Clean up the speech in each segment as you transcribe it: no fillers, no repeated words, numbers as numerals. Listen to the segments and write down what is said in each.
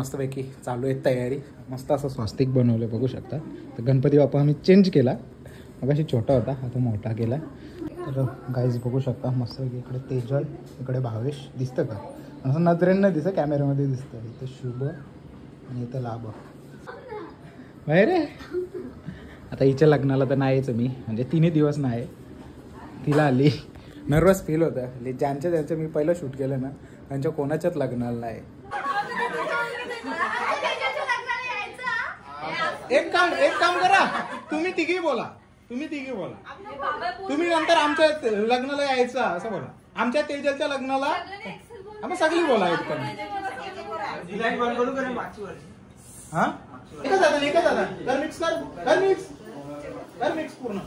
मस्तपैकी चालू आहे तयारी. मस्त असं स्वस्तिक बनवलं बघू शकता. तर गणपती बाप्पा आम्ही चेंज केला. मग अशी छोटा होता आता मोठा केला. तर गाईज बघू शकता मस्तपैकी इकडे तेजल इकडे भावेश दिसतं का असं नजरेनं दिसतं कॅमेऱ्यामध्ये दिसतं. इथे शुभ आणि इथं लाभ बाहेर आहे. आता हिच्या लग्नाला तर नाहीच मी म्हणजे 3 दिवस नाही. तिला आली नर्वस फील होतं. ज्यांचं मी पहिलं शूट केलं ना त्यांच्या कोणाच्याच लग्नाला नाही. एक काम करा तुम्ही तिघी बोला. तुम्ही नंतर आमच्या लग्नाला यायचं असं बोला. आमच्या तेजलच्या लग्नाला आम्ही सगळी बोला. हा एकच दादा कर मिक्स पूर्ण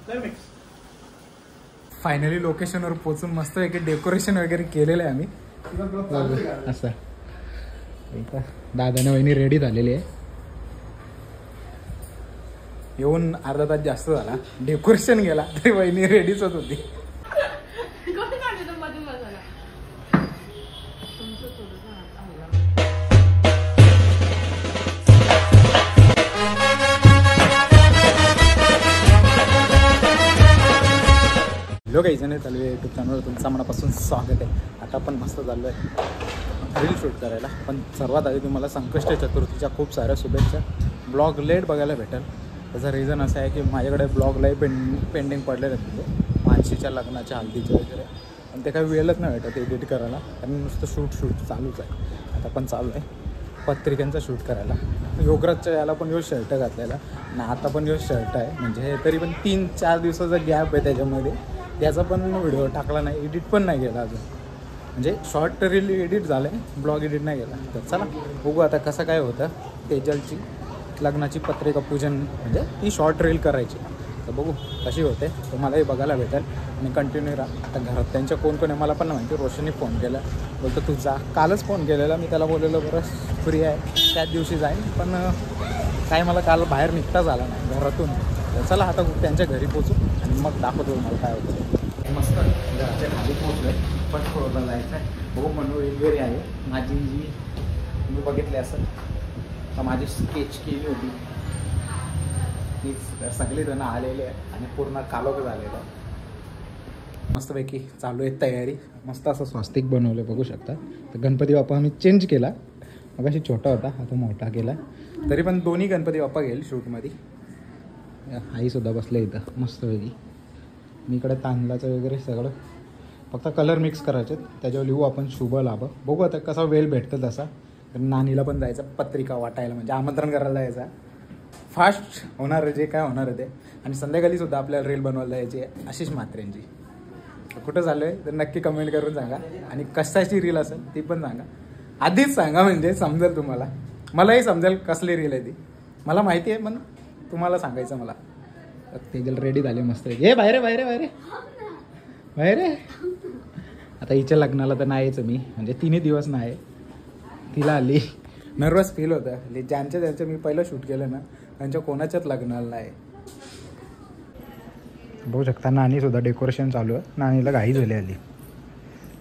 कर मिक्स. फायनली लोकेशनवर पोहोचून मस्त एक डेकोरेशन वगैरे केलेलं आहे आम्ही. असं दादाने वहिनी रेडी झालेली आहे. येऊन अर्धा तास जास्त झाला. डेकोरेशन गेला तरी वहिनी रेडीच होत होती. लोक यायचं चालू आहे यूट्यूब चॅनलवर तुमचं मनापासून स्वागत आहे. आता आपण मस्त चाललो आहे रील शूट करायला. पण सर्वात आधी तुम्हाला संकष्ट चतुर्थीच्या खूप साऱ्या शुभेच्छा. ब्लॉग लेट बघायला भेटेल. त्याचं रिझन असं आहे की माझ्याकडे ब्लॉगलाही पेंडिंग पडलेलं आहे म्हणजे मानसीच्या लग्नाच्या हल्दीचे वगैरे. पण ते काही वेळच नाही भेटत एडिट करायला आणि नुसतं शूट चालूच आहे. आता पण चालू आहे पत्रिकांचा शूट करायला. योगराजच्या याला पण यो शर्ट घातलेला आणि आता पण यो शर्ट आहे. म्हणजे तरी पण 3-4 दिवसाचा गॅप आहे त्याच्यामध्ये. त्याचा पण व्हिडिओ टाकला नाही, एडिट पण नाही केला अजून. म्हणजे शॉर्ट रील एडिट झालं आहे, ब्लॉग एडिट नाही केला. तर चला बघू आता कसं काय होतं. तेजलची लग्नाची पत्रिका पूजन म्हणजे ती शॉर्ट रील करायची. तर बघू कशी होते तुम्हालाही बघायला भेटेल आणि कंटिन्यू राहा. आता घरात त्यांच्या कोण आहे मला पण नाही माहिती. रोशनने फोन केला बोलतो तू जा. कालच फोन केलेला मी त्याला बोललेलो बरं फ्री आहे त्याच दिवशी जाईन. पण काय मला काल बाहेर निघताच आला नाही घरातून. तर चला आता त्यांच्या घरी पोचू आणि मग दाखवतो मला काय होतं. मस्त घराच्या खाली पोचलो आहे. पण थोडं जायचं आहे. हो म्हणून वेगवेगळी आहे माझी जी मी बघितली असं तर माझी स्केच केली होती तीच सगळेजण आलेले आहे आणि पूर्ण कालोख झालेलं आहे. मस्तपैकी चालू आहे तयारी. मस्त असं स्वस्तिक बनवलं बघू शकता. तर गणपती बाप्पा आम्ही चेंज केला. मग अशी छोटा होता आता मोठा केला. तरी पण दोन्ही गणपती बाप्पा घेईल शूटमध्ये. आईसुद्धा बसल्या इथं मस्तपैकी. मी इकडे तांदळाचं वगैरे सगळं फक्त कलर मिक्स करायचे. त्याच्यावर लिहू आपण शुभ लाभ. बघू आता कसा वेळ भेटतो तसा. नानीला पण जायचं पत्रिका वाटायला म्हणजे आमंत्रण करायला जायचं. फास्ट होणार आहे जे काय होणार आहे ते. आणि संध्याकाळीसुद्धा आपल्याला रील बनवायला जायची आहे आशिष म्हात्रेंची. कुठं झालं आहे तर नक्की कमेंट करून सांगा. आणि कशाची रील असेल ती पण सांगा. आधीच सांगा म्हणजे समजेल तुम्हाला. मलाही समजेल कसली रील आहे ती. मला माहिती आहे पण तुम्हाला सांगायचं मला. तेजल रेडी झाले मस्त. हे बाहेर आता हिच्या लग्नाला तर नाहीच मी म्हणजे 3 दिवस नाही. तिला आली नर्वस फील होतं. ज्यांचं मी पहिलं शूट केलं ना त्यांच्या कोणाच्याच लग्नाला नाही. बघू शकता नानीसुद्धा डेकोरेशन चालू आहे. नानीला घाई झाली आली.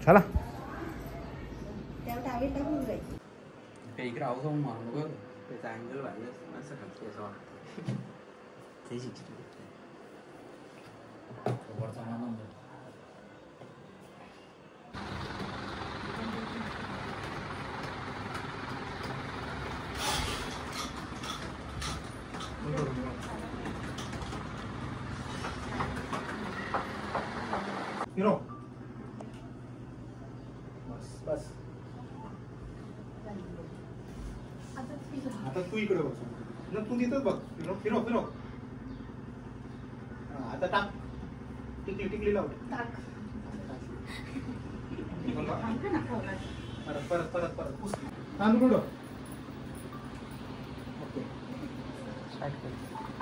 चला हिरो बस आता तू इकडे बघ ना. तू तिथंच बघ. फिरो आता टाक. टिकली लाव. परत तांदूळ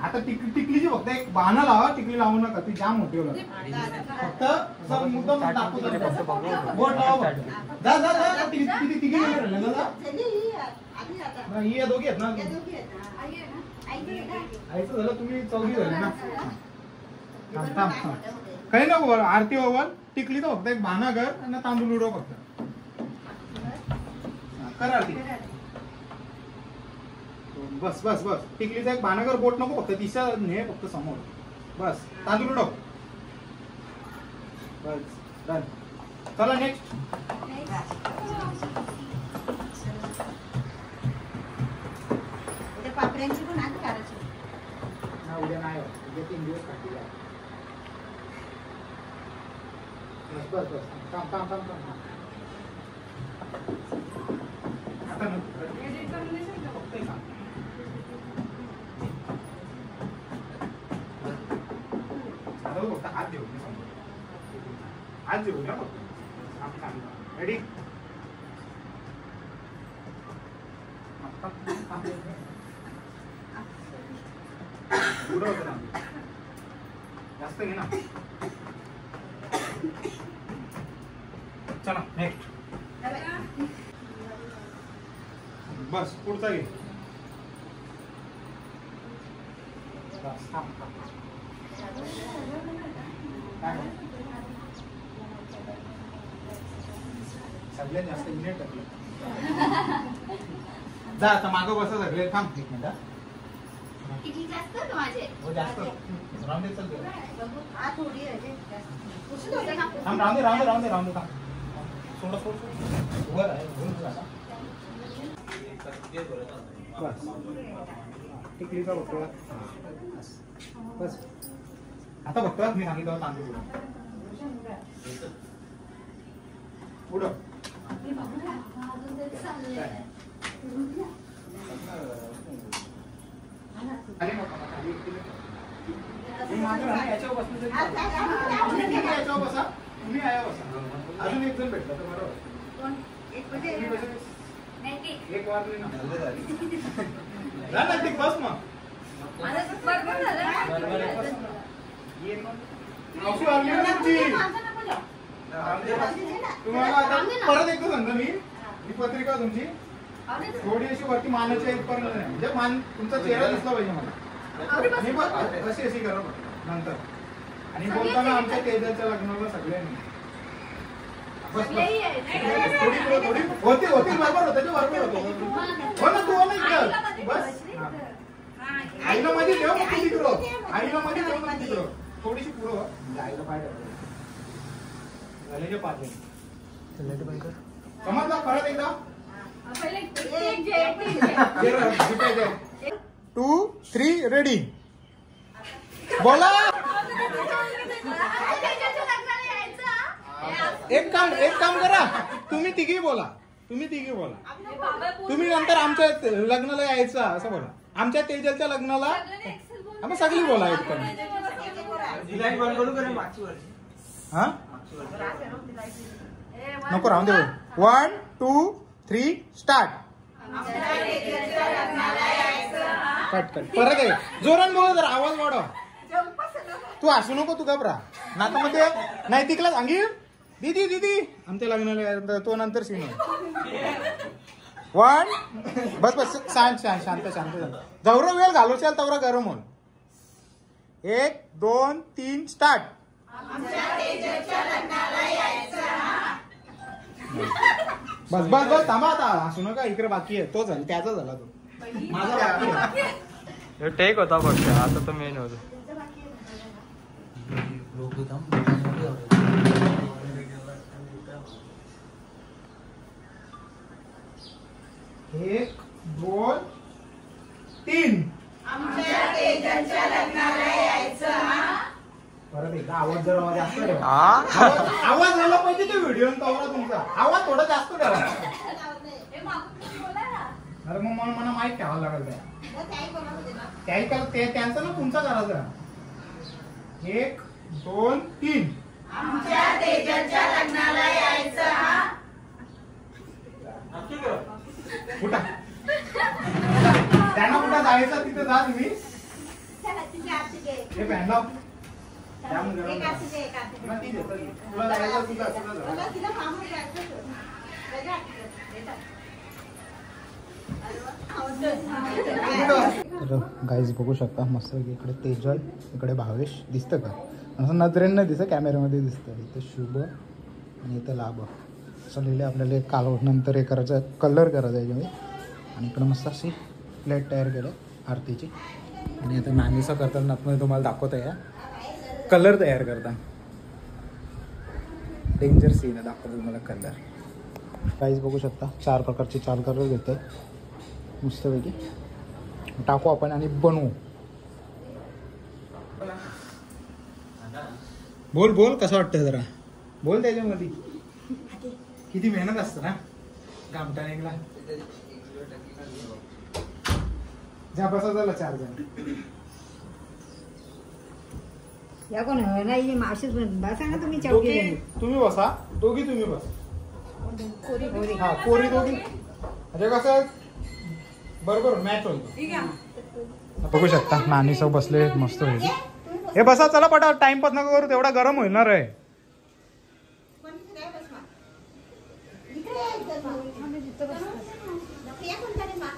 आता टिकलीची फक्त एक बहाणा लावा. टिकली लावू नका ती जाम मोठी होणार. फक्त मुद्दाम टाकू बोट लावा. जा तिघी ही दोघी आहेत ना. आईचं झालं तुम्ही 4घी झाले ना. काही नको आरती ओवल टिकली तर फक्त एक बहाणा कर आणि तांदूळ उडव फक्त. करा आरती. बस बस बस. टिकलीचा एक बाणागर बोट नको फक्त दिशा ने फक्त समोर. बस तांदूळ उडव. बस डन. चला नेक्स्ट. पापड्यांची पण आधी काढायची. उद्या नाही उद्या 3 दिवस काढतील. बस बस बस. काम काम काम काम. आता हात देऊ हात देऊ ना रेडी. उडवतो ना जास्त घे ना. चला नेक्स्ट. बस पुढचा घे. सगळ्यात जास्त मिनिट टाकलं. जा आता मागं बसा सगळे. थांब एक मिनिट. किती जास्त होतं माझे? हो जास्त राऊंड दे. चल हा थोडी आहे थांब. राऊंड दे राऊंड दे राऊंड दे राऊंड दे. थांब सोड सोड सोड. वर आहे वर जा. बस टिकलीचा बघतो. बस आता बघतो मी सांगितलं तांदूळ उडव. अरे याच्यावर बसा. तुम्ही आया बसा. अजून एक जण भेटला तर बरोबर. एक वाजले ना ते बस मग. तुम्हाला आता परत एकदा सांगतो मी. ही पत्रिका तुमची थोडी अशी वरती मानाची इथपर्यंत नाही. म्हणजे मान तुमचा चेहरा दिसला पाहिजे मला. आणि अशी अशी करा नंतर. आणि बोलताना आमच्या तेजाच्या लग्नाला सगळ्यांनी होती होती बरोबर होतं. बरोबर होतं. हो ना तू हो ना इकडं. बस आईला मध्ये ठेव मग तिकडं. आईला मध्ये ठेव मग तिकडं. थोडीशी पुढं आईला पाय झाले पाच. समजला परत एकदा. 2 3 रेडी. बोला. एक काम करा. तुम्ही तिघी बोला. तुम्ही नंतर आमच्या लग्नाला यायचं असं बोला. आमच्या तेजलच्या लग्नाला आम्ही सगळी बोला. एक पण हा नको राहून दे. 1 2 3 स्टार्ट. Cut cut. परत आहे जोरान बोला. जर आवाज वाढव. तू असू नको. तू घबरा नातामध्ये नाही. तिकला सांगी दीदी दीदी आमच्या लग्नाला तो नंतर सीन. 1 बस बस. शांत शांत शांत शांत. जवळ वेळ घालवशाल तवरा गरम होऊन. 1 2 3 स्टार्ट. बस बस बस. थांबा आता. असू नका. इकडे बाकी आहे. तो झाला त्याचा झाला. तो माझा बाकी आहे. टेक होता फक्त. आता तो मेन होतो. एक 2 3. परत एकदा आवाज जर जास्त ठेवा. आवाज झाला पाहिजे तो व्हिडिओ तवरा तुमचा. आवाज थोडा जास्त ठेवा. अरे मग मला माहित ठेवावं लागेल. त्याही करा. त्यांचा ना तुमचा करायचा. 1 2 3. कुठं त्यांना कुठं जायचं तिथे जा तुम्ही. हे पॅनला गाईज बघू शकता मस्त. इकडे तेजल इकडे भावेश दिसतं का असं नजरेनं दिसतं. कॅमेऱ्यामध्ये दिसतं. इथे शुभ आणि इथं लाभ. चाललेलं आहे आपल्याला कालवड नंतर हे करायचं कलर करायचा याच्यामध्ये. आणि इकडं मस्त अशी प्लेट तयार केलं आरतीची. आणि आता नानीचा करताना आतमध्ये तुम्हाला दाखवत आहे कलर तयार करताना. डेंजर सीन आहे, दाखवतो तुम्हाला कलर. काहीच बघू शकता 4 प्रकारचे 4 कलर घेतो मस्तपैकी. टाकू आपण आणि बनवू. बोल बोल कसं वाटतं जरा बोल. त्याच्यामध्ये किती मेहनत असतं ना गामठाणेला. ज्या बसा झाला 4 जण. या कोण नाही मावशीच बसा ना तुम्ही दोघी चौघी तुम्ही बसा. दोघी तुम्ही बसा. कोरी हा कोरी दोघी म्हणजे कसं बरोबर मॅच होईल. बघू शकता नानी सब बसले मस्त होईल. हे बसा चला पटा टाइमपास नका करू तेवढा गरम होईल ना रे.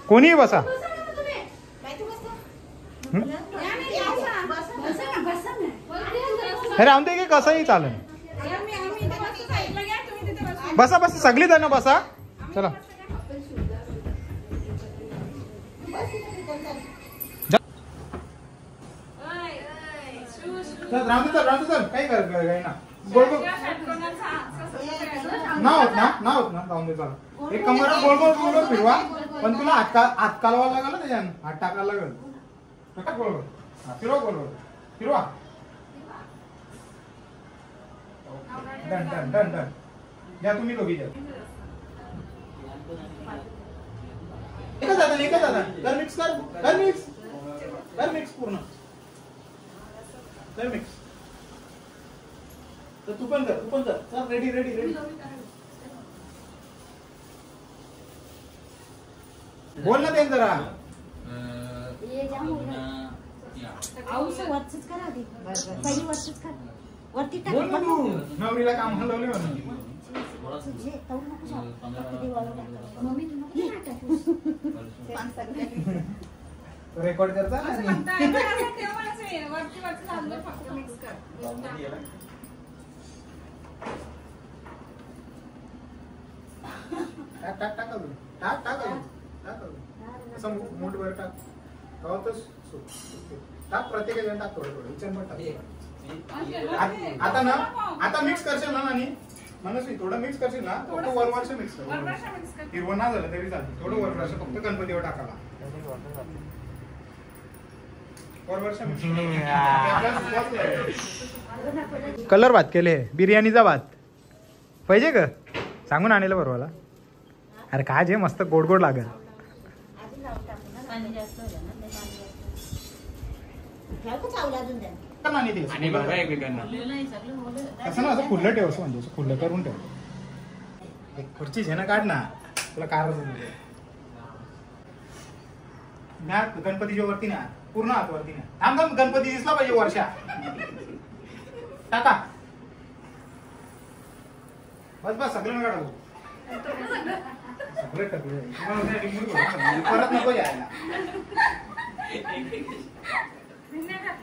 कोणीही बसा. हे राहून दे की कसंही चालेल. बसा बसा सगळी जण बसा. चला राहून चल काही काय ना गोल गोल ना होत ना राहून दे. चला एक कमर गोल गोल गोल गोल फिरवा. पण तुला हात कालवा लागेल ना त्याच्यानं. हात टाकायला लागेल. गोल गोल फिरवा गोल गोल फिरवा. Done done done done. या तुम्ही दोघी जा. एकच दादा कर मिक्स कर मिक्स पूर्ण कर मिक्स. तर तू पण कर चल. रेडी बोल ना ते जरा. बोल ना तू. नवरीला काम हलवले म्हणून. रेकॉर्ड करता टाक असं मूठभर टाक. टाक प्रत्येक जण टाक थोडं टाक. आता ना आता मिक्स करशील ना नानी मनस्वी थोडं मिक्स करशील ना. थोडं वरवर्ष मिक्स कर. हिरवं ना झालं तरी चालतं. थोडं वरवर्ष फक्त गणपतीवर टाकायला. कलर भात केले. बिर्याणीचा भात पाहिजे का सांगून आणलं बरोबर. अरे काय जे मस्त गोड गोड लागेल. असं ना असं खुल्लं ठेव. असं म्हणजे असं खुल्लं करून ठेव. एक खुर्ची आहे ना काढ ना तुला कार. गणपतीच्या वरती ना पूर्ण हात वरती ना. थांब थांब गणपती दिसला पाहिजे वर्षा. टाका बस बस सगळं काढा. सगळे टाकले परत नको यायला.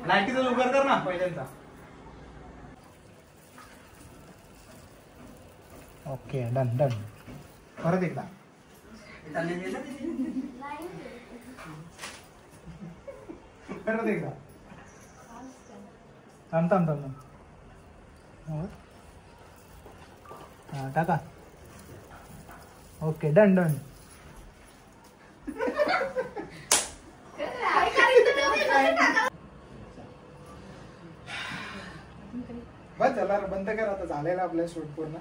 लाईटीचा उघड कर ना पहिल्यांदा. Okay done done. परत एकदा परत एकदा. थांब हा टाका. Okay done done. बस चला बंद कर आता. झालेला आपल्या शूट पूर्ण.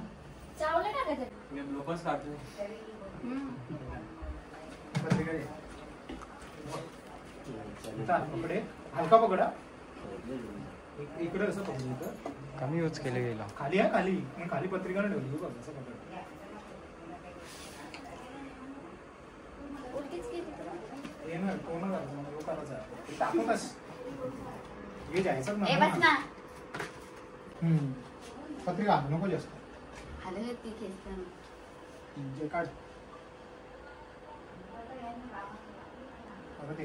पकडे हलका पकडा. इकडे असं पकडलं कमी यूज केले गेला. खाली आहे खाली. खाली पत्रिका ठेवली बघ असं पकड. कोण टाकतच हे जायचं ना. पत्रिका आणू नको जास्त. जे काढ परत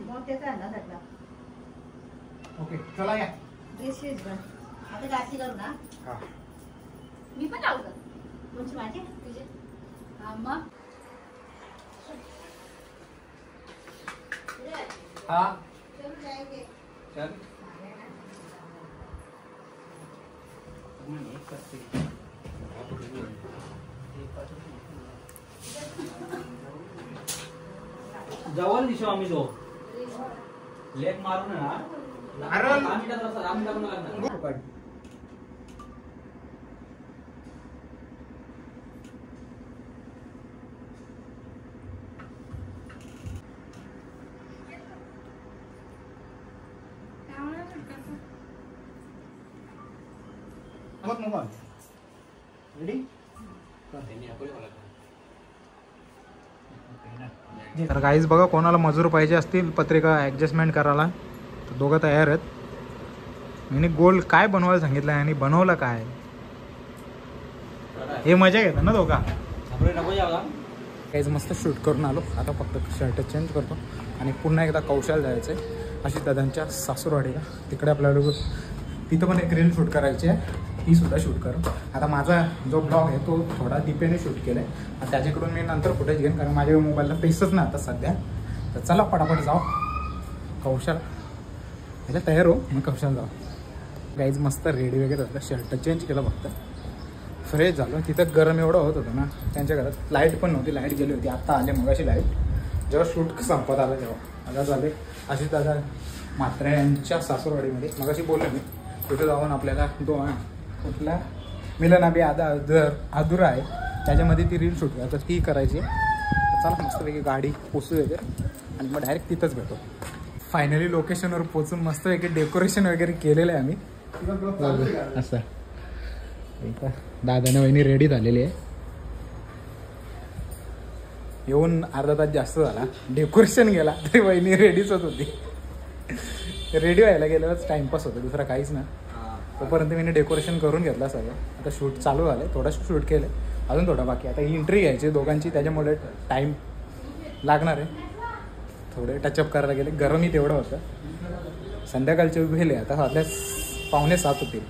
मग त्याचा अंदाज लागला. ओके चला या. आता गाठी करू ना. हा. मी पण लावू का? तुमची माझी तुझे. हा मग. हा चल जायचे. चल जवळ दिसो आम्ही तो लेक मारून ना आम्ही लागणार. रेडी. तर गाईज बघा, कोणाला मजूर पाहिजे असतील पत्रिका ॲडजस्टमेंट करायला तर दोघं तयार आहेत. मी गोल्ड काय बनवायला सांगितलं आणि बनवलं काय हे मजा घेतं ना दोघा. काहीच मस्त शूट करून आलो. आता फक्त शर्ट चेंज करतो आणि पुन्हा एकदा कौशल जायचं आहे अशी दादांच्या सासूरवाडीला. तिकडे आपल्याला तिथं पण एक रील शूट करायची आहे, ती सुद्धा शूट करू. आता माझा जो ब्लॉग आहे तो थोडा दीपेने शूट केला आहे. त्याच्याकडून मी नंतर फुटेज घेईन कारण माझ्या मोबाईलला पेसच नाही आता सध्या. तर चला पटापट जाऊ कौशल. ह्याला तयार हो मग कौशल जाऊ. गाईज मस्त रेडी वगैरे झालं, शर्ट चेंज केलं, फक्त फ्रेश झालो. तिथं गरम एवढं होत होतं ना, त्यांच्या घरात लाईट पण नव्हती, लाईट गेली होती. आत्ता आले मग अशी लाईट जेव्हा शूट संपत आलं तेव्हा. आता झाले अशी दादा म्हात्रे यांच्या सासूरवाडीमध्ये मग अशी बोललो मी. तिथं जाऊन आपल्याला कुठला मिलन अभि अधुरा आहे त्याच्यामध्ये ती रील शूट करायचं, ती करायची आहे. चला मस्तपैकी गाडी पोचू वगैरे आणि मग डायरेक्ट तिथंच भेटो. फायनली लोकेशनवर पोचून मस्तपैकी डेकोरेशन वगैरे केलेलं आहे आम्ही. असं दादाने वहिनी रेडी झालेली आहे. येऊन अर्धा तास जास्त झाला, डेकोरेशन गेला तरी वहिनी रेडीच होत होती. रेडी व्हायला गेल्यावरच टाइमपास होतो, दुसरा काहीच ना. तोपर्यंत मी डेकोरेशन करून घेतला सगळं. आता शूट चालू झालं, थोडंसं शूट केलं, अजून थोडं बाकी. आता ही एंट्री घ्यायची दोघांची, त्याच्यामुळे टाईम लागणार आहे. थोडे टचअप करायला गेले, गरमही तेवढं होतं. संध्याकाळचे उभेले आता सध्या 6:45 होतील.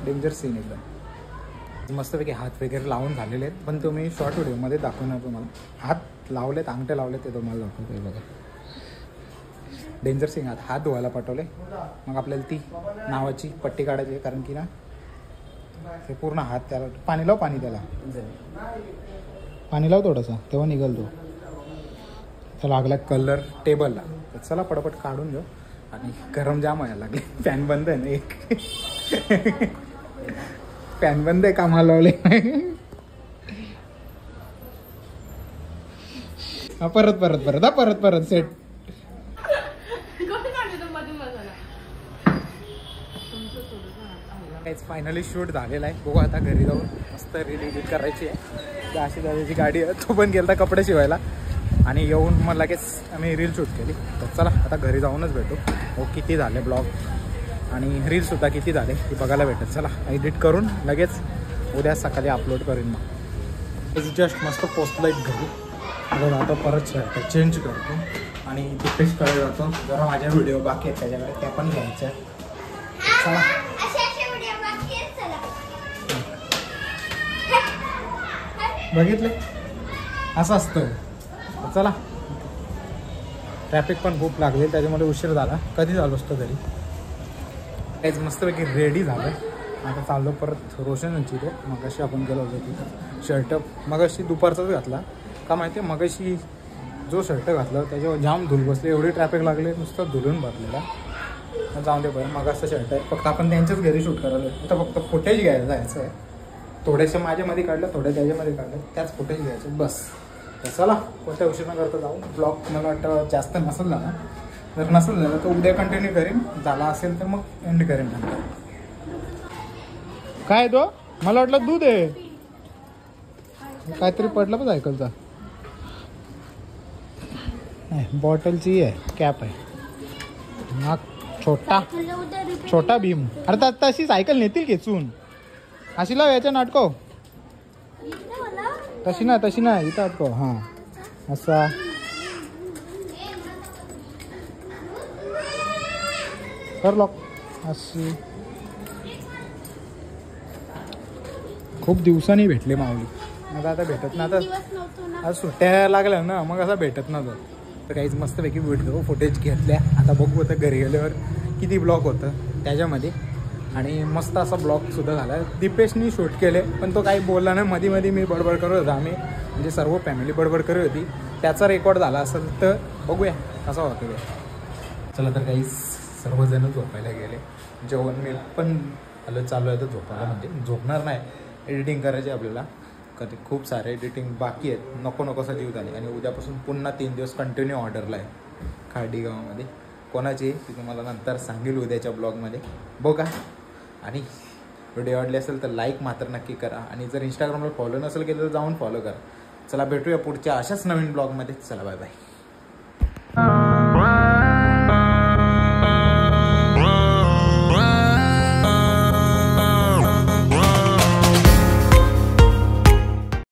डेंजर सीन एकदम. मस्तपैकी हात वगैरे लावून झालेले आहेत, पण तो मी शॉर्ट व्हिडिओमध्ये दाखवणार तुम्हाला. हात लावलेत, अंगठे लावलेत ते तुम्हाला दाखवतो. बघा डेंजर सिंग हात धुवायला पाठवले. मग आपल्याला ती नावाची पट्टी काढायची आहे कारण की ना ते पूर्ण हात त्याला पाणी लाव, त्याला पाणी लाव थोडंसं, तेव्हा निघल तो. तर लागला कलर टेबलला. तर चला पटापट काढून घेऊ. आणि गरम जाम व्हायला लागले. फॅन बंद आहे ना एक. फॅन बंद आहे, कामाला लावले. परत सेट. फायनली शूट झालेला आहे. बघू आता घरी जाऊन मस्त रील एडिट करायची आहे. अशी दादाची गाडी आहे, तो पण गेला कपडे शिवायला आणि येऊन मग लगेच आम्ही रील शूट केली. तर चला आता घरी जाऊनच भेटू. हो किती झाले ब्लॉग आणि रीलसुद्धा किती झाले ते बघायला भेटत. चला एडिट करून लगेच उद्या सकाळी अपलोड करीन. मग जस्ट मस्त पोचलं एक घरी. बघ आता परत शर्ट चेंज करतो आणि दीपेशकडे जातो. जरा माझ्या व्हिडिओ बाकी आहेत त्याच्याकडे, त्या पण घ्यायच्या. चला बघितले असं असतं. चला ट्रॅफिक पण खूप लागले त्याच्यामुळे उशीर झाला. कधी झालो असतो घरी. काहीच मस्तपैकी रेडी झालं. आता चाललो परत रोशनची ते. मग अशी आपण गेलो होतो तिथं. शर्ट मग अशी दुपारचाच घातला का माहिती आहे. मग अशी जो शर्ट घातला त्याच्यावर जाम धूल बसले, एवढी ट्रॅफिक लागले, नुसतं धुलून भरलेला. जाऊन दे बरं. मग असं शर्ट आहे, फक्त आपण त्यांच्याच घरी शूट करायला. आता फक्त फुटेज घ्यायला जायचं आहे. थोडेसे माझ्यामध्ये काढलं, थोडे त्याच्यामध्ये काढलं, त्याच फुटेज घ्यायचे बस. तर चला कोणत्या उशीर न करता जाऊ. ब्लॉग मला वाटतं जास्त नसेल झाला. जर नसेल झालं तर उद्या कंटिन्यू करेन, झाला असेल तर मग एंड करेन. काय तो मला वाटलं दूध आहे, काहीतरी पडलं पण सायकलचा. नाही बॉटलची आहे, कॅप आहे. हा छोटा भीम. अरे तशी सायकल नेतील खेचून. अशी लाव याच्या नाटको. तशी ना इथं अटको. हां असा कर लॉक. अशी खूप दिवसांनी भेटले माऊली. मग आता भेटत ना. आता सुट्ट्या लागल्या ना मग असं भेटत ना. तर काहीच मस्तपैकी व्हिडिओ फुटेज घेतल्या. आता बघू आता घरी गेल्यावर किती ब्लॉग होतं त्याच्यामध्ये. आणि मस्त असा ब्लॉगसुद्धा झाला. दीपेशनी शूट केले पण तो काही बोलला नाही. मध्ये मी बडबड करत होता. आम्ही म्हणजे सर्व फॅमिली बडबड करत होती. त्याचा रेकॉर्ड झाला असेल तर बघूया कसा होतो ते. चला तर काही सर्वजण झोपायला गेले. जेवण मी पण चालू आहे तर झोपायला. म्हणजे झोपणार नाही. एडिटिंग करायची आपल्याला. कधी खूप सारे एडिटिंग बाकी आहेत. नको जीव झाले. आणि उद्यापासून पुन्हा 3 दिवस कंटिन्यू ऑर्डरला आहे खाडी गावामध्ये. कोणाची ती तुम्हाला नंतर सांगेल उद्याच्या ब्लॉगमध्ये. बघा. आणि व्हिडिओ आवडले असेल तर लाईक मात्र नक्की करा. आणि जर इंस्टाग्रामला फॉलो नसेल केलं तर जाऊन फॉलो करा. चला भेटूया पुढच्या अशाच नवीन ब्लॉगमध्ये. चला बाय बाय.